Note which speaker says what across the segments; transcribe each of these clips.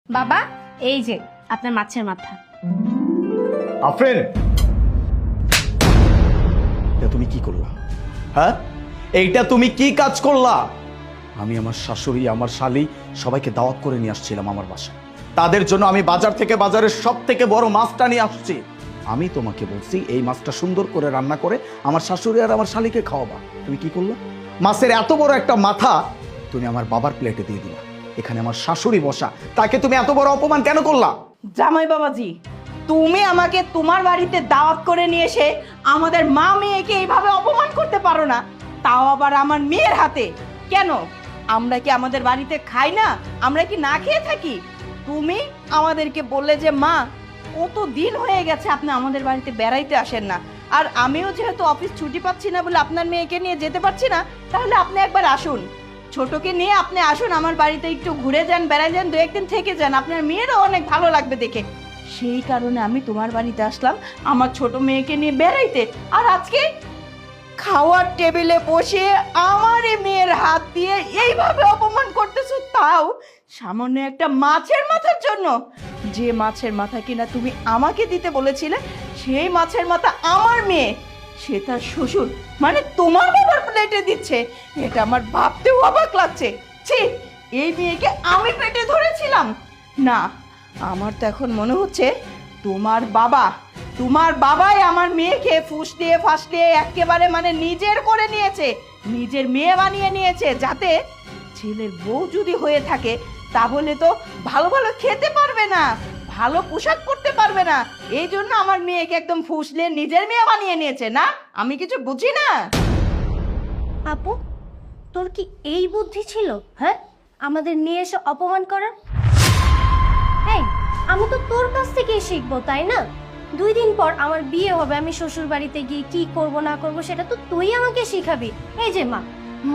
Speaker 1: বাবা এই যে আপনার মাছের মাথা।
Speaker 2: আফরিন, এটা তুমি কি করলা? হ্যাঁ, এইটা তুমি কি কাজ করলা? আমি আমার শাশুড়ি, আমার শালি সবাইকে দাওয়াত করে নিয়ে আসছিলাম আমার বাসায়। তাদের জন্য আমি বাজার থেকে বাজারের সব থেকে বড় মাছটা নিয়ে আসছি। আমি তোমাকে বলছি এই মাছটা সুন্দর করে রান্না করে আমার শাশুড়ি আর আমার শালিকে খাওয়াবা। তুমি কি করলা? মাছের এত বড় একটা মাথা তুমি আমার বাবার প্লেটে দিয়ে দিলা। এখানে আমার শাশুড়ি বসা, তাকে তুমি এত বড় অপমান কেন করলা?
Speaker 3: জামাই বাবাজি, তুমি আমাকে তোমার বাড়িতে দাওয়াত করে নিয়ে এসে আমাদের মা মেয়েকে এইভাবে অপমান করতে পারো না, তাও আবার আমার মেয়ের হাতে। কেন, আমরা কি আমাদের বাড়িতে খাই না? আমরা কি না খেয়ে থাকি? তুমি আমাদেরকে বললে যে মা কত দিন হয়ে গেছে আপনি আমাদের বাড়িতে বেড়াইতে আসেন না, আর আমিও যেহেতু অফিস ছুটি পাচ্ছি না বলে আপনার মেয়েকে নিয়ে যেতে পারছি না, তাহলে আপনি একবার আসুন, ছোটকে নিয়ে আপনি আসুন আমার বাড়িতে, একটু ঘুরে যান, বেড়াই যান, দু একদিন থেকে যান, আপনার মেয়েরও অনেক ভালো লাগবে দেখে। সেই কারণে আমি তোমার বাড়িতে আসলাম আমার ছোট মেয়েকে নিয়ে বেড়াইতে। আর আজকে খাওয়ার টেবিলে বসে আমার এই মেয়ের হাত দিয়ে এইভাবে অপমান করতেছো, তাও সামান্য একটা মাছের মাথার জন্য। যে মাছের মাথা কিনা তুমি আমাকে দিতে বলেছিলে, সেই মাছের মাথা আমার মেয়ে সে তার শ্বশুর মানে তোমার বাবার প্লেটে দিচ্ছে। এটা আমার ভাবতেও অবাক লাগছে। ছি, এই মেয়েকে আমি পেটে ধরেছিলাম না, আমার তো এখন মনে হচ্ছে তোমার বাবাই আমার মেয়েকে ফুসলিয়ে ফাসলিয়ে একেবারে মানে নিজের করে নিয়েছে, নিজের মেয়ে বানিয়ে নিয়েছে, যাতে ছেলের বউ যদি হয়ে থাকে তাহলে তো ভালো ভালো খেতে পারবে না, ভালো পোশাক পরতে পারবে না, এই জন্য আমার মেয়েকে একদম ফুসলিয়ে নিজের মেয়ে বানিয়ে নিয়েছে। না, আমি কিছু বুঝি না।
Speaker 1: আপু তোর কি এই বুদ্ধি ছিল? হ্যাঁ, আমাদের নিয়ে এসে অপমান করার। এই আমি তো তোর কাছ থেকেই শিখবো, তাই না? 2 দিন পর আমার বিয়ে হবে, আমি শ্বশুর বাড়িতে গিয়ে কি করব না করব সেটা তো তুই আমাকে শিখাবি। এই যে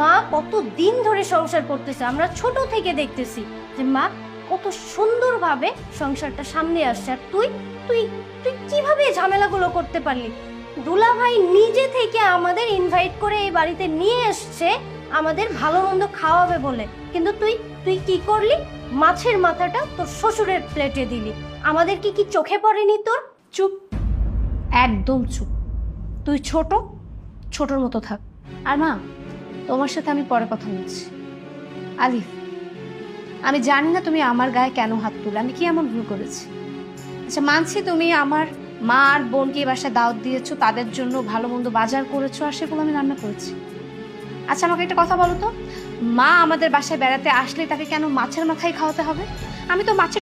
Speaker 1: মা কত দিন ধরে সংসার করতেছে, আমরা ছোট থেকে দেখতেছি যে মা কত সুন্দরভাবে সংসারটা সামনে আসছে, আর তুই তুই তুই কিভাবে এই ঝামেলাগুলো করতে পারলি? দুলাভাই নিজে থেকে আমাদের ইনভাইট করে এই বাড়িতে নিয়ে এসছে আমাদের ভালো মন্দ খাওয়াবে বলে, কিন্তু তুই তুই কি করলি? মাছের মাথাটা তোর শ্বশুরের প্লেটে দিলি। আমাদের কি চোখে পড়েনি তোর? চুপ, একদম চুপ। তুই ছোটর মতো থাক। আর মা, তোমার সাথে আমি পরে কথা বলছি। আলিফ, আমি জানি না তুমি আমার গায়ে কেন হাত তুলে, আমি কি এমন ভুল করেছি? আচ্ছা মানছি তুমি আমার মা আর বোনকে বাসায় দাওয়াত দিয়েছো, তাদের জন্য ভালো মন্দ বাজার করেছো, আর সেগুলো আমি রান্না করেছি। আচ্ছা আমাকে একটা কথা বলো তো, মা আমাদের বাসায় বেড়াতে আসলে তাকে কেন মাছের মাথায় খাওয়াতে হবে? আমি তো মাছের